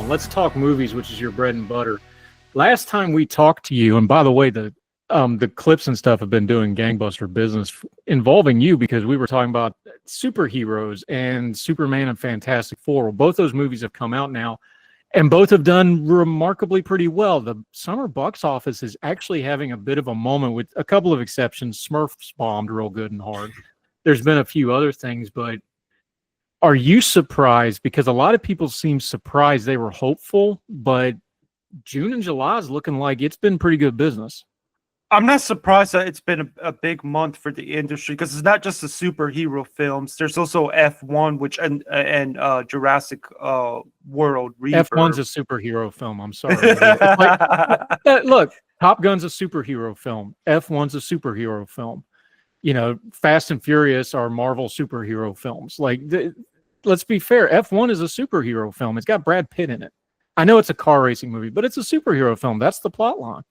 on. Let's talk movies, which is your bread and butter. Last time we talked to you, and by the way, the clips and stuff have been doing gangbuster business involving you because we were talking about superheroes and Superman and Fantastic Four. Well, both those movies have come out now, and both have done remarkably pretty well. The summer box office is actually having a bit of a moment with a couple of exceptions. Smurfs bombed real good and hard. There's been a few other things, but are you surprised? Because a lot of people seem surprised. They were hopeful, but June and July is looking like it's been pretty good business. I'm not surprised that it's been a big month for the industry because it's not just the superhero films. There's also F1, which and Jurassic World. Reverb. F1's a superhero film. I'm sorry. Look, Top Gun's a superhero film. F1's a superhero film. You know, Fast and Furious are Marvel superhero films. Let's be fair. F1 is a superhero film. It's got Brad Pitt in it. I know it's a car racing movie, but it's a superhero film. That's the plot line.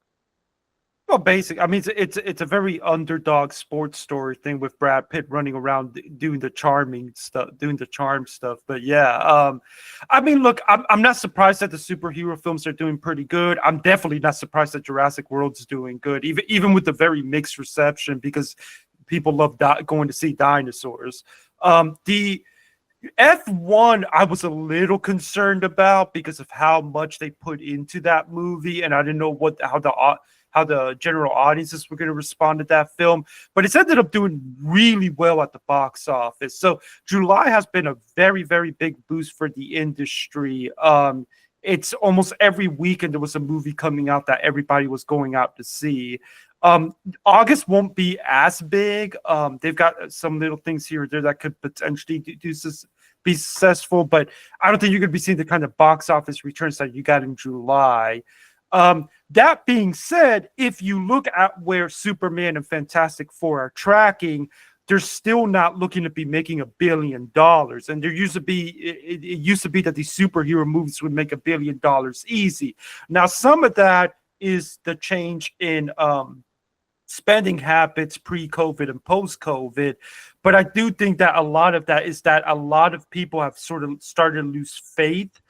Well, basically, I mean, it's a very underdog sports story thing with Brad Pitt running around doing the charm stuff. But yeah, I mean, look, I'm not surprised that the superhero films are doing pretty good. I'm definitely not surprised that Jurassic World's doing good, even with the very mixed reception because people love going to see dinosaurs. The F1, I was a little concerned about because of how much they put into that movie, and I didn't know how the general audiences were going to respond to that film, but it's ended up doing really well at the box office. So July has been a very, very big boost for the industry. It's almost every weekend there was a movie coming out that everybody was going out to see. August won't be as big. They've got some little things here or there that could potentially be successful, but I don't think you're going to be seeing the kind of box office returns that you got in July. That being said, if you look at where Superman and Fantastic Four are tracking, they're still not looking to be making $1 billion. And it used to be that these superhero movies would make $1 billion easy. Now, some of that is the change in spending habits pre-COVID and post-COVID. But I do think that a lot of that is that a lot of people have sort of started to lose faith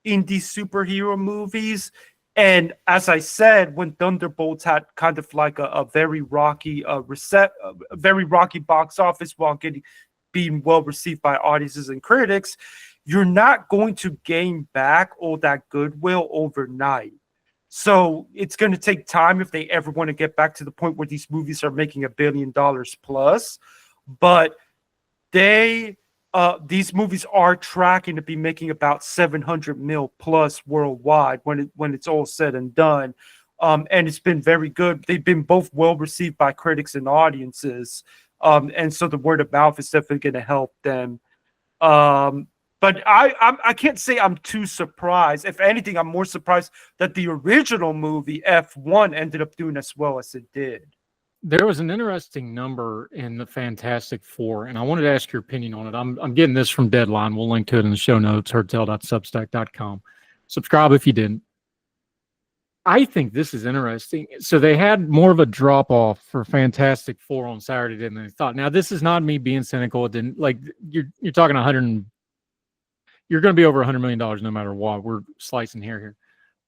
in these superhero movies. And as I said, when Thunderbolts had kind of like a very rocky very rocky box office while being well received by audiences and critics, you're not going to gain back all that goodwill overnight. So it's going to take time if they ever want to get back to the point where these movies are making $1 billion plus. But these movies are tracking to be making about 700 mil plus worldwide when it's all said and done. And it's been very good. They've been both well received by critics and audiences. And so the word of mouth is definitely going to help them. But I can't say I'm too surprised. If anything, I'm more surprised that the original movie F1 ended up doing as well as it did. There was an interesting number in the Fantastic Four, and I wanted to ask your opinion on it. I'm getting this from Deadline. We'll link to it in the show notes, herdtail.substack.com. Subscribe if you didn't. I think this is interesting. So they had more of a drop-off for Fantastic Four on Saturday than they thought. Now, this is not me being cynical. It didn't, like, you're talking you're going to be over $100 million no matter what. We're slicing hair here.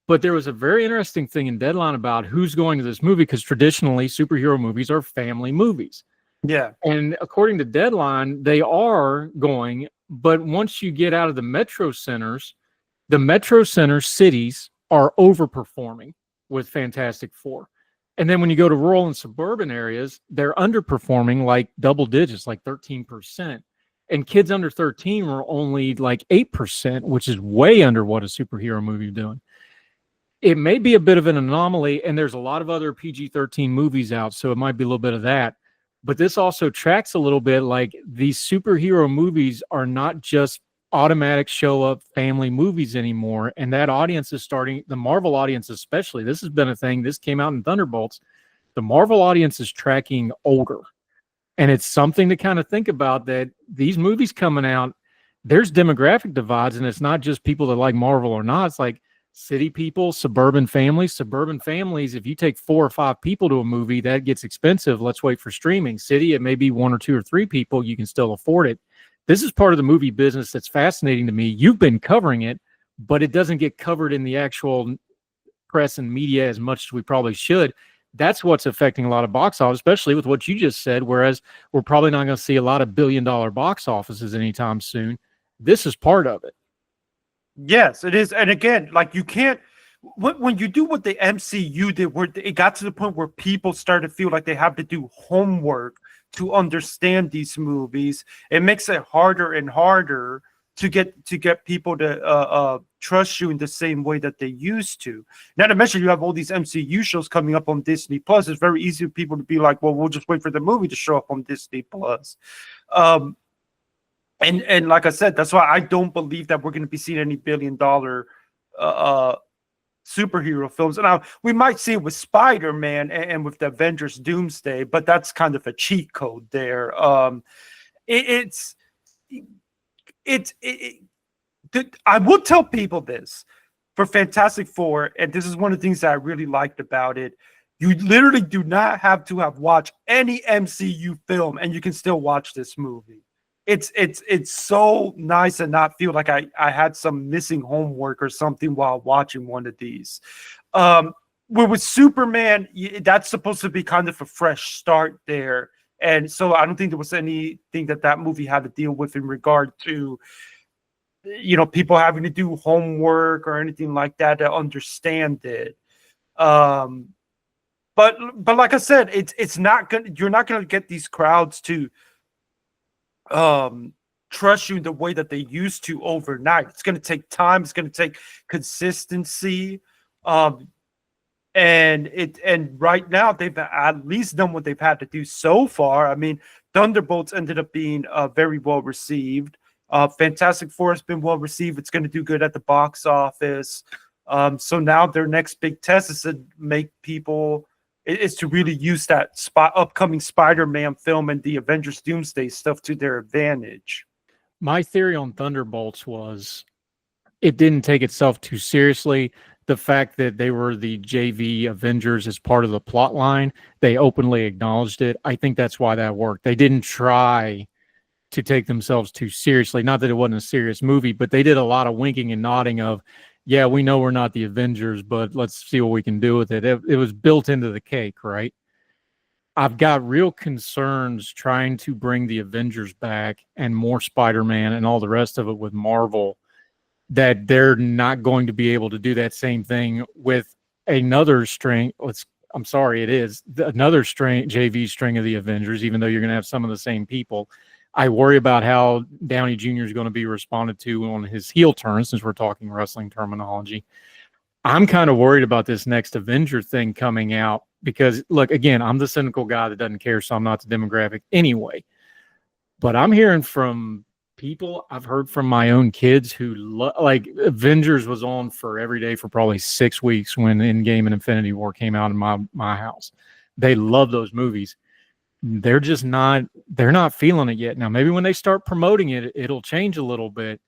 But there was a very interesting thing in Deadline about who's going to this movie, because traditionally superhero movies are family movies. Yeah. And according to Deadline, they are going, but once you get out of the metro centers, the metro center cities are overperforming with Fantastic Four. And then when you go to rural and suburban areas, they're underperforming like double digits, like 13%. And kids under 13 were only like 8%, which is way under what a superhero movie is doing. It may be a bit of an anomaly, and there's a lot of other PG-13 movies out, so it might be a little bit of that. But this also tracks a little bit like these superhero movies are not just automatic show-up family movies anymore, and that audience is starting, the Marvel audience especially, this has been a thing, this came out in Thunderbolts, the Marvel audience is tracking older. And it's something to kind of think about, that these movies coming out, there's demographic divides, and it's not just people that like Marvel or not, it's like city people, suburban families. Suburban families, if you take 4 or 5 people to a movie, that gets expensive. Let's wait for streaming. City, it may be 1 or 2 or 3 people. You can still afford it. This is part of the movie business that's fascinating to me. You've been covering it, but it doesn't get covered in the actual press and media as much as we probably should. That's what's affecting a lot of box office, especially with what you just said, whereas we're probably not going to see a lot of billion-dollar box offices anytime soon. This is part of it. Yes, it is. And again, like you can't when you do what the MCU did, where it got to the point where people started to feel like they have to do homework to understand these movies, it makes it harder and harder to get people to trust you in the same way that they used to. Not to mention, you have all these MCU shows coming up on Disney Plus. It's very easy for people to be like, "Well, we'll just wait for the movie to show up on Disney Plus." And like I said, that's why I don't believe that we're going to be seeing any billion-dollar superhero films. And now we might see it with Spider-Man and with the Avengers Doomsday, but that's kind of a cheat code there. I would tell people this for Fantastic Four, and this is one of the things that I really liked about it. You literally do not have to have watched any MCU film, and you can still watch this movie. It's so nice and not feel like I had some missing homework or something while watching one of these. With Superman, that's supposed to be kind of a fresh start there. And so I don't think there was anything that movie had to deal with in regard to, people having to do homework or anything like that to understand it. But like I said, it's not gonna. You're not gonna get these crowds to trust you in the way that they used to overnight. It's going to take time. It's going to take consistency. And right now they've at least done what they've had to do so far. I mean, Thunderbolts ended up being very well received. Fantastic Four has been well received. It's going to do good at the box office. So now their next big test is to make people is to really use that upcoming Spider-Man film and the Avengers Doomsday stuff to their advantage. My theory on Thunderbolts was it didn't take itself too seriously. The fact that they were the JV Avengers as part of the plot line, they openly acknowledged it. I think that's why that worked. They didn't try to take themselves too seriously. Not that it wasn't a serious movie, but they did a lot of winking and nodding of, yeah, we know we're not the Avengers, but let's see what we can do with it. It was built into the cake, right? I've got real concerns trying to bring the Avengers back and more Spider-Man and all the rest of it with Marvel, that they're not going to be able to do that same thing with another string. Another JV string of the Avengers, even though you're going to have some of the same people. I worry about how Downey Jr. is going to be responded to on his heel turn, since we're talking wrestling terminology. I'm kind of worried about this next Avenger thing coming out because, look, again, I'm the cynical guy that doesn't care, so I'm not the demographic anyway. But I'm hearing from people, I've heard from my own kids who like Avengers was on for every day for probably 6 weeks when Endgame and Infinity War came out in my house. They love those movies. They're not feeling it yet. Now, maybe when they start promoting it, it'll change a little bit.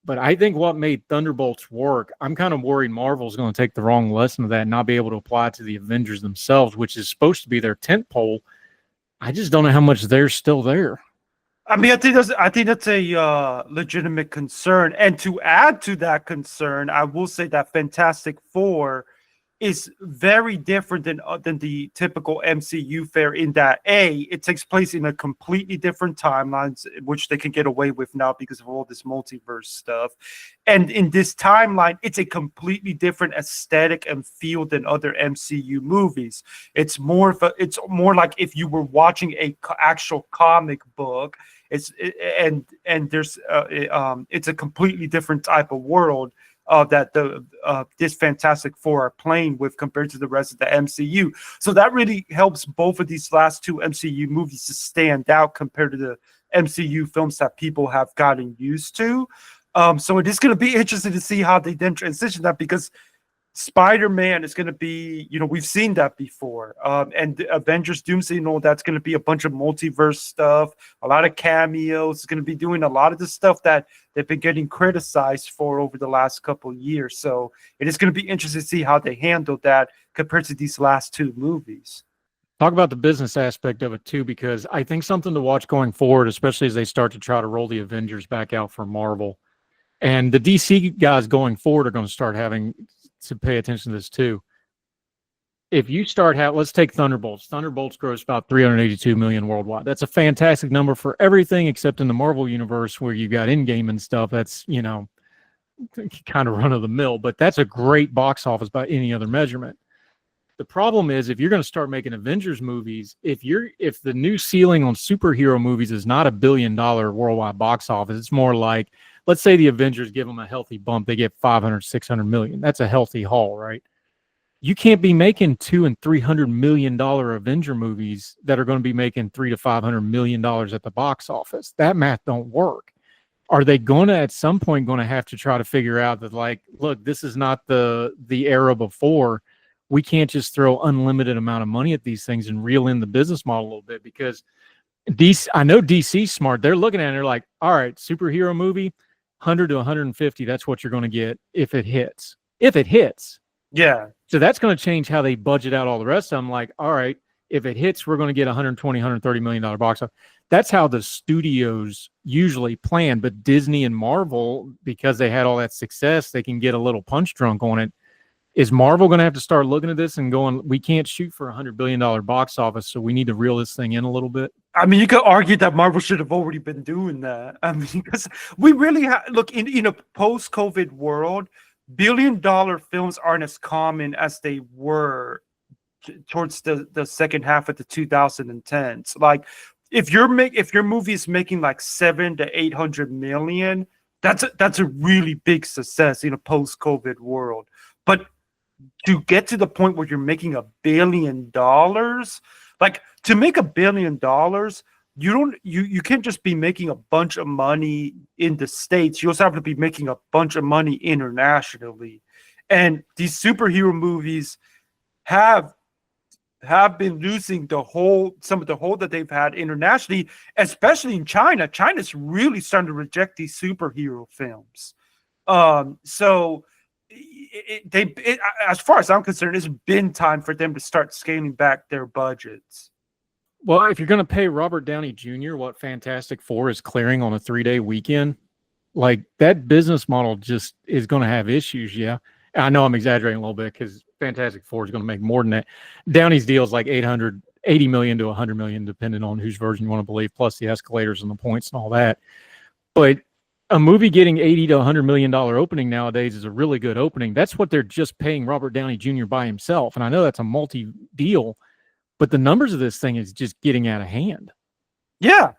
But I think what made Thunderbolts work, I'm kind of worried Marvel's going to take the wrong lesson of that and not be able to apply it to the Avengers themselves, which is supposed to be their tentpole. I just don't know how much they're still there. I mean, I think that's a legitimate concern. And to add to that concern, I will say that Fantastic Four is very different than the typical MCU fare in that it takes place in a completely different timelines, which they can get away with now because of all this multiverse stuff. And in this timeline, it's a completely different aesthetic and feel than other MCU movies. It's more like if you were watching a actual comic book. It's a completely different type of world that this Fantastic Four are playing with compared to the rest of the MCU. So that really helps both of these last two MCU movies to stand out compared to the MCU films that people have gotten used to. So it is going to be interesting to see how they then transition that, because Spider-Man is going to be, we've seen that before. And the Avengers Doomsday, that's going to be a bunch of multiverse stuff, a lot of cameos. It's going to be doing a lot of the stuff that they've been getting criticized for over the last couple of years. So it is going to be interesting to see how they handle that compared to these last two movies. Talk about the business aspect of it too, because I think something to watch going forward, especially as they start to try to roll the Avengers back out for Marvel. And the DC guys going forward are going to start having to pay attention to this too. If you start let's take Thunderbolts. Thunderbolts grossed about 382 million worldwide. That's a fantastic number for everything except in the Marvel universe where you got in-game and stuff. That's, kind of run of the mill, but that's a great box office by any other measurement. The problem is if you're going to start making Avengers movies, if the new ceiling on superhero movies is not $1 billion worldwide box office, it's more like, let's say the Avengers give them a healthy bump, they get 500, 600 million. That's a healthy haul, right? You can't be making $200 and $300 million Avenger movies that are going to be making $300 to $500 million at the box office. That math don't work. Are they going to, at some point, going to have to try to figure out that, like, look, this is not the era before. We can't just throw unlimited amount of money at these things and reel in the business model a little bit, because DC, I know DC's smart. They're looking at it and they're like, all right, superhero movie, 100 to 150. That's what you're going to get if it hits. If it hits. Yeah. So that's going to change how they budget out all the rest of them. Like, all right, if it hits, we're going to get $120, $130 million box office. That's how the studios usually plan. But Disney and Marvel, because they had all that success, they can get a little punch drunk on it. Is Marvel going to have to start looking at this and going, we can't shoot for $100 billion box office, so we need to reel this thing in a little bit? I mean, you could argue that Marvel should have already been doing that. I mean, because we really look in a post-COVID world, billion-dollar films aren't as common as they were towards the second half of the 2010s. Like, if your movie is making like 700 to 800 million, that's a really big success in a post-COVID world. But to get to the point where you're making $1 billion, like, to make $1 billion, you can't just be making a bunch of money in the States. You also have to be making a bunch of money internationally. And these superhero movies have been losing some of the hold that they've had internationally, especially in China. China's really starting to reject these superhero films. So as far as I'm concerned, it's been time for them to start scaling back their budgets. Well, if you're going to pay Robert Downey Jr. what Fantastic Four is clearing on a 3-day weekend, like, that business model just is going to have issues. Yeah. I know I'm exaggerating a little bit because Fantastic Four is going to make more than that. Downey's deal is like 80 million to 100 million, depending on whose version you want to believe, plus the escalators and the points and all that. But a movie getting $80 to $100 million opening nowadays is a really good opening. That's what they're just paying Robert Downey Jr. by himself. And I know that's a multi-deal, but the numbers of this thing is just getting out of hand. Yeah.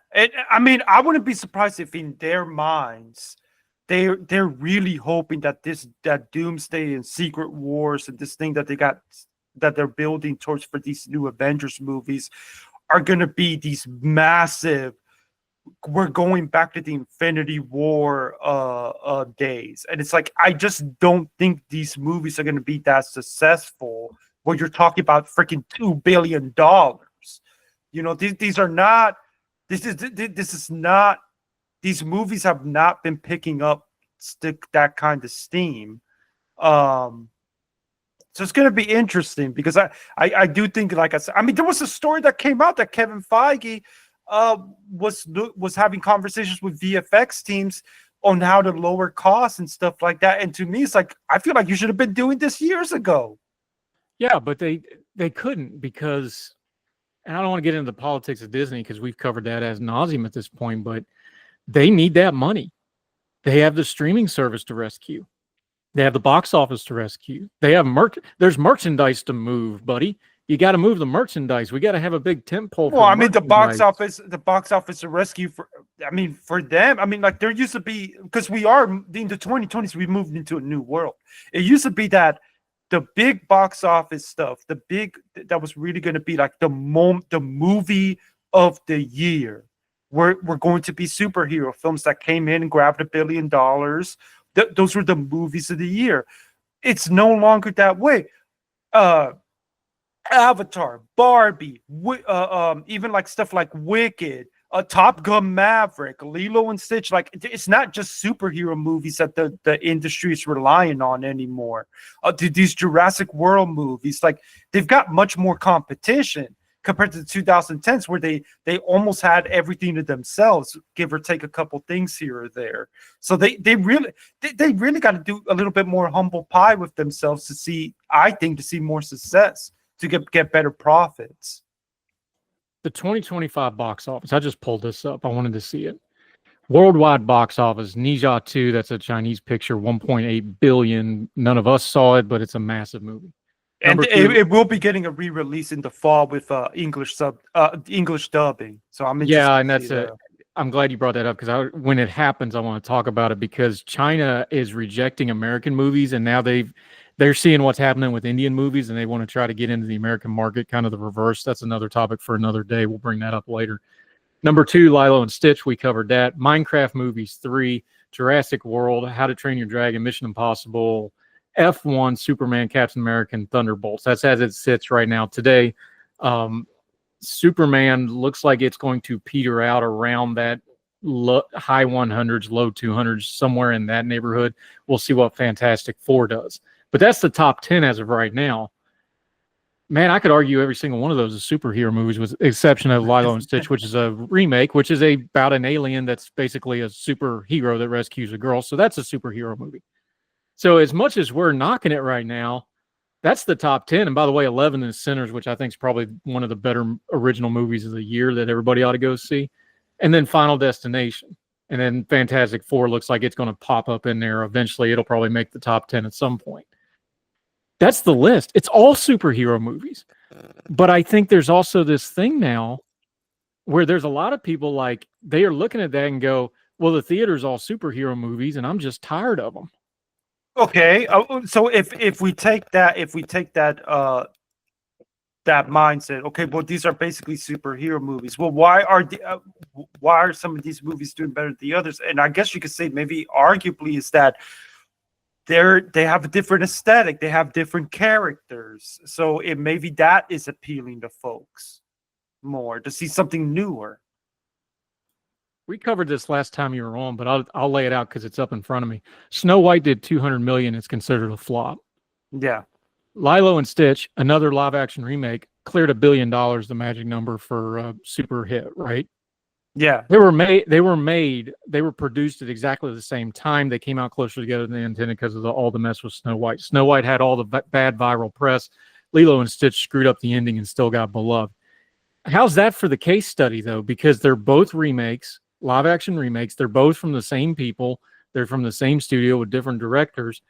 I mean, I wouldn't be surprised if in their minds, they're really hoping that that Doomsday and Secret Wars and this thing that they're building towards for these new Avengers movies are going to be these massive, we're going back to the Infinity War days. And it's like, I just don't think these movies are going to be that successful where you're talking about freaking $2 billion. These are not, this is not, these movies have not been picking up that kind of steam. So it's going to be interesting because I do think, like I said, I mean, there was a story that came out that Kevin Feige was having conversations with VFX teams on how to lower costs and stuff like that. And to me, it's like, I feel like you should have been doing this years ago. Yeah, but they couldn't because, and I don't want to get into the politics of Disney because we've covered that as nauseum at this point, but they need that money. They have the streaming service to rescue. They have the box office to rescue. They have there's merchandise to move, buddy. You got to move the merchandise. We got to have a big tent pole. Well, I mean, the box office to rescue for them. I mean, like, there used to be, because we are in the 2020s, we moved into a new world. It used to be that the big box office stuff, that was really going to be like the movie of the year. We're going to be superhero films that came in and grabbed $1 billion. Those were the movies of the year. It's no longer that way. Avatar, Barbie, even like stuff like Wicked, Top Gun Maverick, Lilo and Stitch. Like, it's not just superhero movies that the industry is relying on anymore. These Jurassic World movies, like, they've got much more competition compared to the 2010s where they almost had everything to themselves, give or take a couple things here or there. So they really got to do a little bit more humble pie with themselves to see more success, to get better profits. The 2025 box office, I just pulled this up. I wanted to see it. Worldwide box office, Ninja 2, that's a Chinese picture, 1.8 billion. None of us saw it, but it's a massive movie. And it will be getting a re-release in the fall with English dubbing. So I'm interested. Yeah, and that's it. I'm glad you brought that up because when it happens, I want to talk about it because China is rejecting American movies, and now they're seeing what's happening with Indian movies, and they want to try to get into the American market, kind of the reverse. That's another topic for another day. We'll bring that up later. Number 2, Lilo and Stitch. We covered that. Minecraft movies 3, Jurassic World, How to Train Your Dragon, Mission Impossible, F1, Superman, Captain America, and Thunderbolts. That's as it sits right now today. Superman looks like it's going to peter out around that high 100s, low 200s, somewhere in that neighborhood. We'll see what Fantastic Four does. But that's the top 10 as of right now. Man, I could argue every single one of those is superhero movies, with the exception of Lilo and Stitch, which is a remake, which is about an alien that's basically a superhero that rescues a girl. So that's a superhero movie. So as much as we're knocking it right now, that's the top 10. And by the way, 11 is Sinners, which I think is probably one of the better original movies of the year that everybody ought to go see. And then Final Destination. And then Fantastic Four looks like it's going to pop up in there eventually. It'll probably make the top 10 at some point. That's the list. It's all superhero movies. But I think there's also this thing now where there's a lot of people like they are looking at that and go, well, the theater's all superhero movies and I'm just tired of them. Okay. So if we take that that mindset, okay, well, these are basically superhero movies. Well, why are some of these movies doing better than the others? And I guess you could say maybe arguably is that they have a different aesthetic, they have different characters, so maybe that is appealing to folks more to see something newer. We covered this last time you were on, but I'll lay it out because it's up in front of me. Snow White did 200 million. It's considered a flop. Yeah. Lilo and Stitch, another live action remake, cleared $1 billion, the magic number for super hit, right? Yeah. They were produced at exactly the same time. They came out closer together than they intended because of all the mess with Snow White. Snow White had all the bad viral press. Lilo and Stitch screwed up the ending and still got beloved. How's that for the case study, though? Because they're both remakes, live action remakes. They're both from the same people. They're from the same studio with different directors.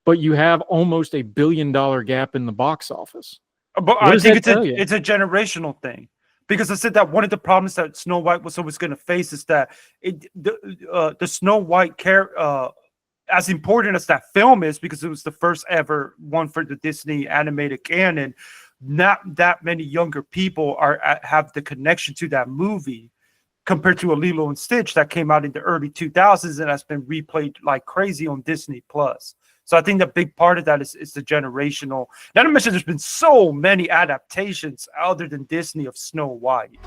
But you have almost $1 billion gap in the box office. But I think it's a generational thing. Because I said that one of the problems that Snow White was always going to face is that the Snow White as important as that film is, because it was the first ever one for the Disney animated canon, not that many younger people have the connection to that movie compared to a Lilo and Stitch that came out in the early 2000s and has been replayed like crazy on Disney Plus. So I think the big part of that is the generational. Not to mention there's been so many adaptations other than Disney of Snow White.